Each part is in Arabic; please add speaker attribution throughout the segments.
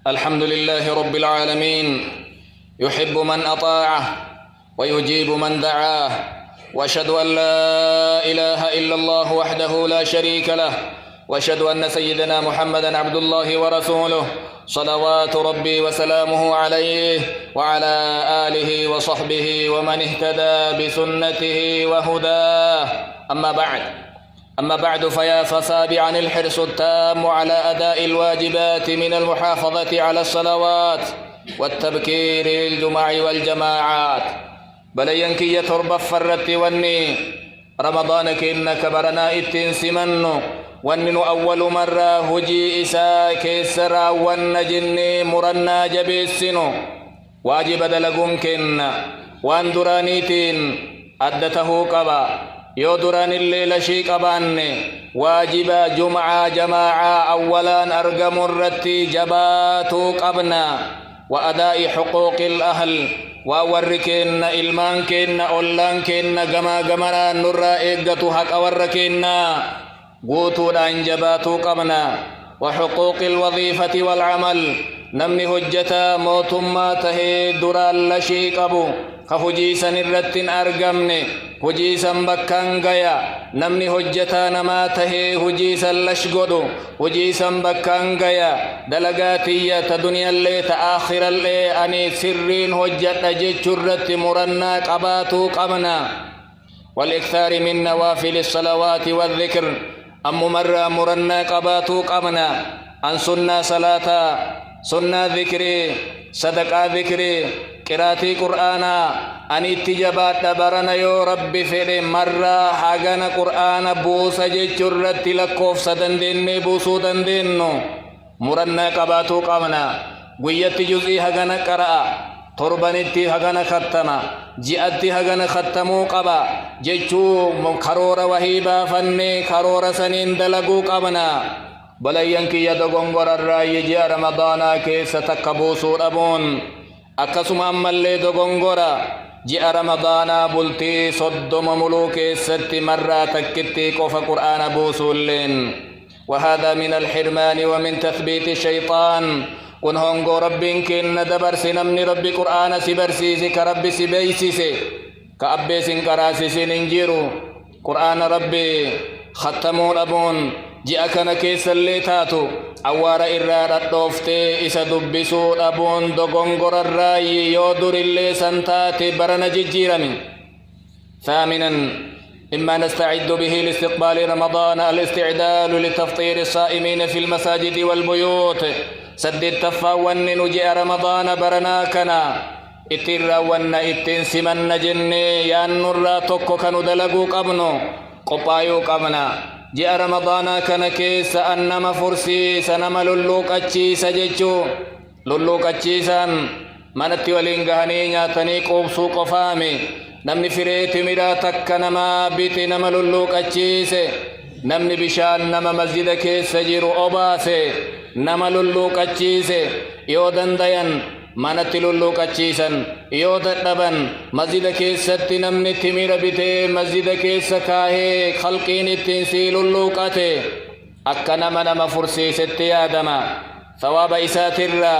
Speaker 1: الحمد لله رب العالمين، يحب من أطاعه ويجيب من دعاه، وأشهد أن لا إله إلا الله وحده لا شريك له، وأشهد أن سيدنا محمدا عبد الله ورسوله، صلوات ربي وسلامه عليه وعلى آله وصحبه ومن اهتدى بسنته وهداه. أما بعد فيا فسابعا الحرص التام على أداء الواجبات من المحافظة على الصلوات والتبكير للجمع والجماعات. بلينك يترب فرت وني رمضانك إنك برنا اتنسمن ونن أول مرة هجي إسا كسرا ونجني مرنا جبسن واجب دلقم كن وان درانيتين أدته قبا يو دران الليل شيك أبان واجب جمعة جماعة أولا أرقم الرتي جباتو قبنا وأداء حقوق الأهل ووركن إلمانكن أولانكن غما نرى إيقتو حق أوركن قوتو لأنجباتو قبنا وحقوق الوظيفة والعمل نمني هجتا موتما تهي دران لشيك أبو كهجيسا الرتين أرقمني هجيسا بكان غيا نمني هجتا نما تهي هجيسا لشقدو هجيسا بكان غيا دلقاتية دنيا اللي تآخر اللي أني سرين هجتا جيتشرت مرنا قباتو قمنا والإكثار من نوافل الصلوات والذكر أم مرة مرنا قباتو قمنا أن سنة صلاة سنة ذكري صدقة ذكري قراتي قرآنا أن اتجابات دبرنا يو ربي فيري مرة حاغنا قرآن بوسا جيچرت لكوف سدندين بوسو دندينو مرنا قباتو قمنا قويت جزئي حاغنا قرآ تربانيتي حاغنا ختما جئتي حاغنا ختمو قبا جيچو خرور وحيبا فني خرور سنين دلقو قمنا بلينكي يدغنغر الرأي جي رمضانا كيس تكبوسو ربون أكسم أمالي دغنغر جي رمضانا بلتي صدم ملوكي ست مرة تكتي كوف قرآن بوسولين. وهذا من الحرمان ومن تثبيت الشيطان كن هنغو ربين كن دبر سنمني ربي قرآن سبرسيسي كربي سبيسيسي كأبي سنكراسي سننجيرو قرآن ربي ختمو ربون جاء كان كيس اللي تاتو أوار إرادة دوفتي إسا دبسو أبون دغنغر الرأي يودر اللي سنتاتي برنا جيراني. ثامنا إما نستعد به لاستقبال رمضان الاستعداد لتفطير الصائمين في المساجد والبيوت. سد التفا وننجي رمضان برنا كنا اتر ون اتنسمن جني يان نرى توكو كانوا دلقو قبنو قبايو قبنا جاء رمضان كان كيس أنما فرسي سنما للوك أجيس جيجو للوك أجيسان منتي ولنغاني نياتني قوبسو قفامي نمني فريت مراتك نما بيتي نما للوك أجيس نمني بشان نما مسجد كيس جيرو أباسي نما للوك أجيس يودن ديان manatti lulluuqachiisan yoo dadhaban masjida keessatti namni timira bitee masjida keessa kaahee khalqiin ittiin sii lulluuqate akka nama fursiisetti yaadama ثواب إساترا.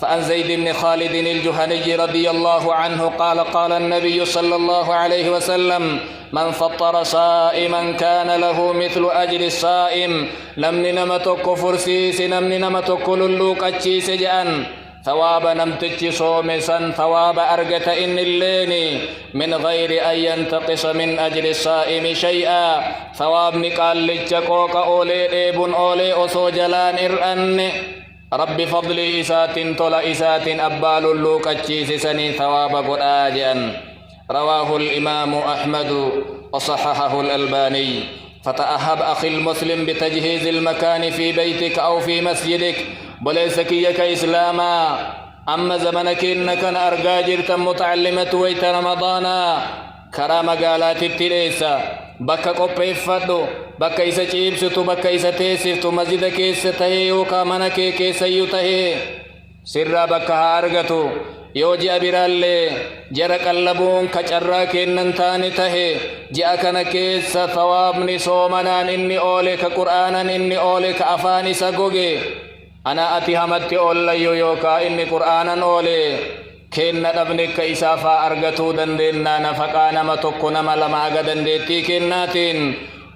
Speaker 1: فعن زيد بن خالد الجهني رضي الله عنه قال النبي صلى الله عليه وسلم من فطر صائما كان له مثل أجر الصائم. لمن نمتك فرسيس لمن نمتك للوقتشيس جأن ثواب نمتج صومسا ثواب أرجت إن الليني من غير أن ينتقص من أجل الصائم شيئا. ثواب نقال لجكوك أولي إبن أولي أسو جلان إرأن رب فضلي إسات طل إسات أبال اللوكتشيس سني ثواب قرآجا. رواه الإمام أحمد وصححه الألباني. فتأهب أخي المسلم بتجهيز المكان في بيتك أو في مسجدك بليسكيك إسلاما. أما زمنك إنك أرقاجرت متعلمة ويت رمضانا كرام قالات التليسة بك قبيفدو بك إسا چيبستو بك إسا تيسفتو مسجد كيس تهي وكامنك كيس يتهي سر بك أرقتو يوجي أبرالي جرك اللبون كچرا كنن تاني تهي جاء كيس ثواب نسومنان إني أوليك قرآنا إني أوليك أفاني سقوغي أنا أتي همت أولي يوكا إني قرآنا أولي كنا ابنك إسافا أرغتو دندنا نفقا نما تكو نما لما دندتي كناتين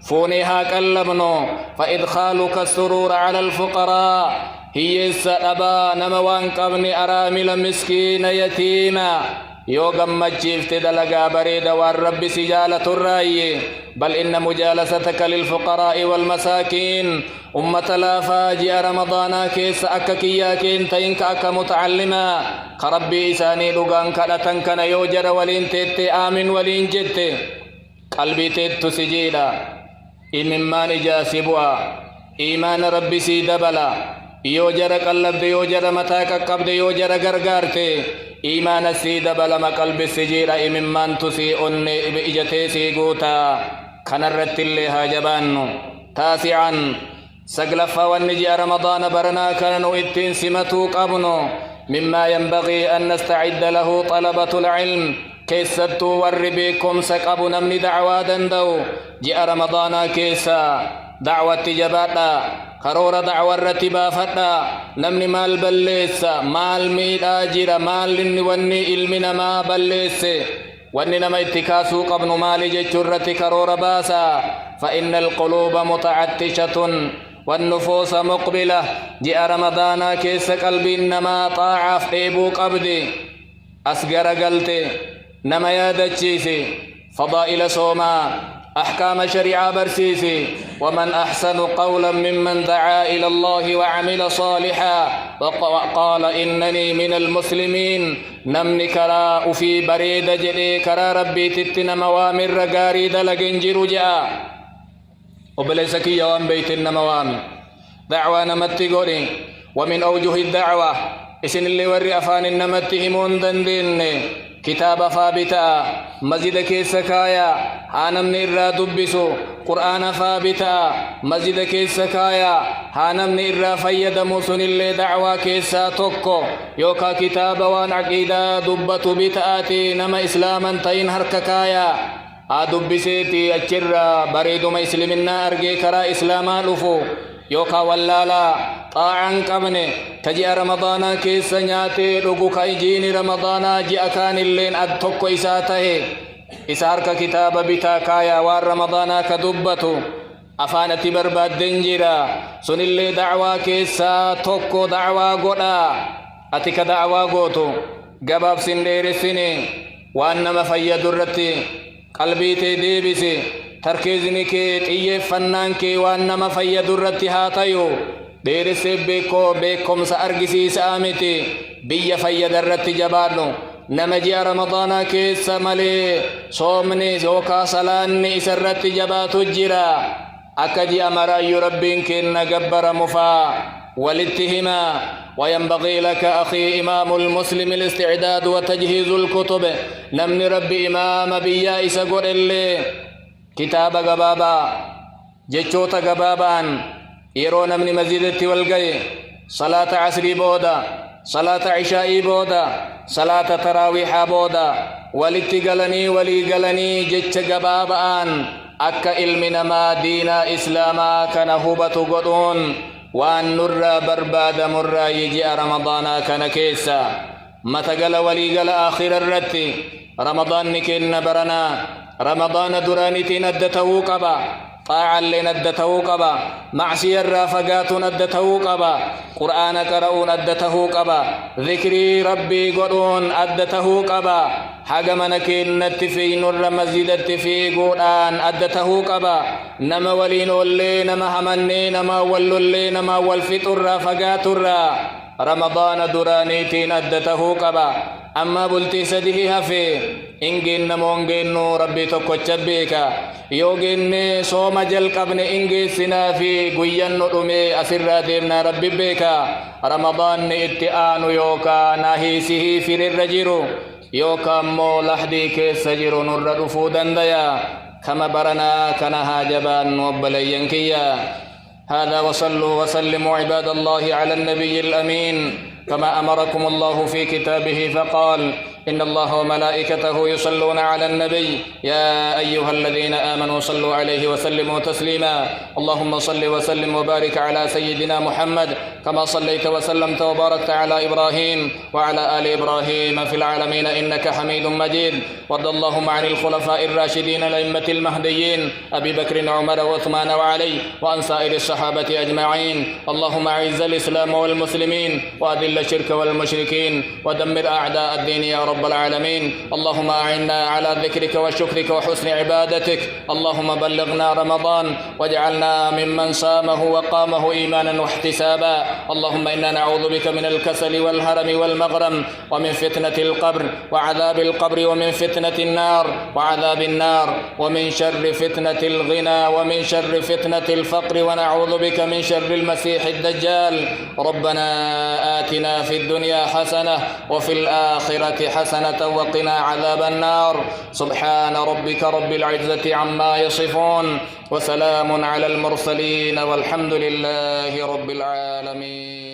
Speaker 1: فونيها كلبنو فإدخالك السرور على الفقراء هي السأبا نموان قبني أرامل مسكين يتيما يوغم مجيفت دلقا بريد والرب سجالة الرأي بل إن مجالستك للفقراء والمساكين أمة لا فاجئ رمضانا كيس أككيا كين تينك أك متعلما خربي إساني لغان كالتن كان يوجر ولين تيت آمن ولين جت قلبي تيت سجيلا إمما نجاسبوا إيمان ربي سيدبلا يوجر قلب يوجر متاك قبد يوجر غرغارتي إيمان سيدبلا ما قلب سجيلا إمما تسي أني بإجتي سيقوتا خنرت اللي هاجبانو تاسعا سقلفا والنجي رمضان برنا كانوا اتين سمتو قبنو مما ينبغي أن نستعد له طلبة العلم كيستو وربيكم سقبو نمني دعوة دندو جاء رمضان كيسا دعوة تجباتا قرور دعوة رتبا فتا نمني مال بليس مال ميد آجر مال وني علمنا ما بليس وني نما اتكاسو قبن مال ججرة قرور باسا فإن القلوب متعتشة والنفوس مقبلة جاء رمضان كيس قلبي نما طاعة فيبو قبدي أسقر قلتي نما يادتشيسي فضائل صوما أحكام شريعة برسيسي ومن أحسن قولا ممن دعا إلى الله وعمل صالحا وقال إنني من المسلمين نمني كرا في بريد جدي كرا ربي تتنا موامر رقاري دلقنجر جاء وبلسكي يوم بيتنا موامر دعوة نمتقوني ومن أوجه الدعوة إسن اللي وري أفان النمتهمون دندين كتاب فابتا مسجد كيس كايا هانم نيرا دبسو قرآن فابتا مسجد كيس كايا هانم نيرا فيد موسن اللي دعوة كيسا توكو يوكا كتاب وان عقيدة دبتو بتآتي نما إسلاما تين هرك كايا دبسيتي أجر بريد ما إسلمنا أرقي كرا إسلاما لفو يوكا ولالا طاعن قبني تجي رمضانا كيس نياتي لغو كايجيني رمضانا جي أكان اللين أدتوكو إساته إسارك كتاب بتا كايا وار رمضانا كدبتو أفانتي برباد دنجرا سن اللي دعوة كيسا توكو دعوة قولا أتك دعوة قوتو قباب سندير السنين وأنما فيد الرتي قلبي تديبسي تركيزني كي تيف فنان كي وانما فيد الرتها تيو دير سبكو بكم سأرقسي سامتي بي فيد الرت جبارنو نمجي رمضان كي سملي صومني زوكا سلاني سرت جبات الجرا أكجي أمر يربين كي نقبر مفا والاتهما وينبغي لك أخي إمام المسلم الاستعداد وتجهيز الكتب نمن ربي إمام بيا إسقر اللي كتاب غبابا جچوتا غبابان يرون من مسجد والغي صلاة عصر بودا صلاة عشاء بودا صلاة تراويح بودا ولتقلني وليقلني جچ غبابان أكا علمنا ما دينا إسلاما كنهوبة قدون وأن نرى برباد مرى يجي رمضان كان كيسا متقل وليقل آخر الرتي رمضان نكين برنا رمضان درانتي ندته قبا طاعا لندته قبا معصية الرافقات ندته قبا قرآن قرؤون ندته قبا ذكري ربي قرؤون ندته قبا حقم نكين نتفي نر مسجد التفي قرآن ندته قبا نما ولين ولي نما همني نما ولولي نما والفطر رافقات الرا رمضان درانيتي ندته قبا أما بلتي سده هفي إنجين نمونجين ربي تكوچ بيكا يوجين صوم جل قبن إنجي سنافي قيان نرمي أسر ديمنا ربي بيكا رمضان اتئان يوكا ناهيسه في الرجيرو يوكا مو لحدي كيس جيرو نر رفودا ديا كما برنا كنها جبان وبليا كيا هذا وصلوا وسلموا عباد الله على النبي الأمين كما أمركم الله في كتابه فقال إن الله وملائكته يصلون على النبي يا أيها الذين آمنوا صلوا عليه وسلموا تسليما. اللهم صل وسلم وبارك على سيدنا محمد كما صليت وسلمت وباركت على إبراهيم وعلى آل إبراهيم في العالمين إنك حميد مجيد. وارض اللهم عن الخلفاء الراشدين الأئمة المهديين أبي بكر وعمر وعثمان وعلي وعن سائر الصحابة أجمعين. اللهم أعز الإسلام والمسلمين وأذل الشرك والمشركين ودمر أعداء الدين يا رب العالمين. اللهم أعنا على ذكرك وشكرك وحسن عبادتك. اللهم بلغنا رمضان واجعلنا ممن صامه وقامه إيمانا واحتسابا. اللهم إنا نعوذ بك من الكسل والهرم والمغرم ومن فتنة القبر وعذاب القبر ومن فتنة النار وعذاب النار ومن شر فتنة الغنى ومن شر فتنة الفقر ونعوذ بك من شر المسيح الدجال. ربنا آتنا في الدنيا حسنة وفي الآخرة حسنة وقنا عذاب النار. سبحان ربك رب العزة عما يصفون وسلام على المرسلين والحمد لله رب العالمين.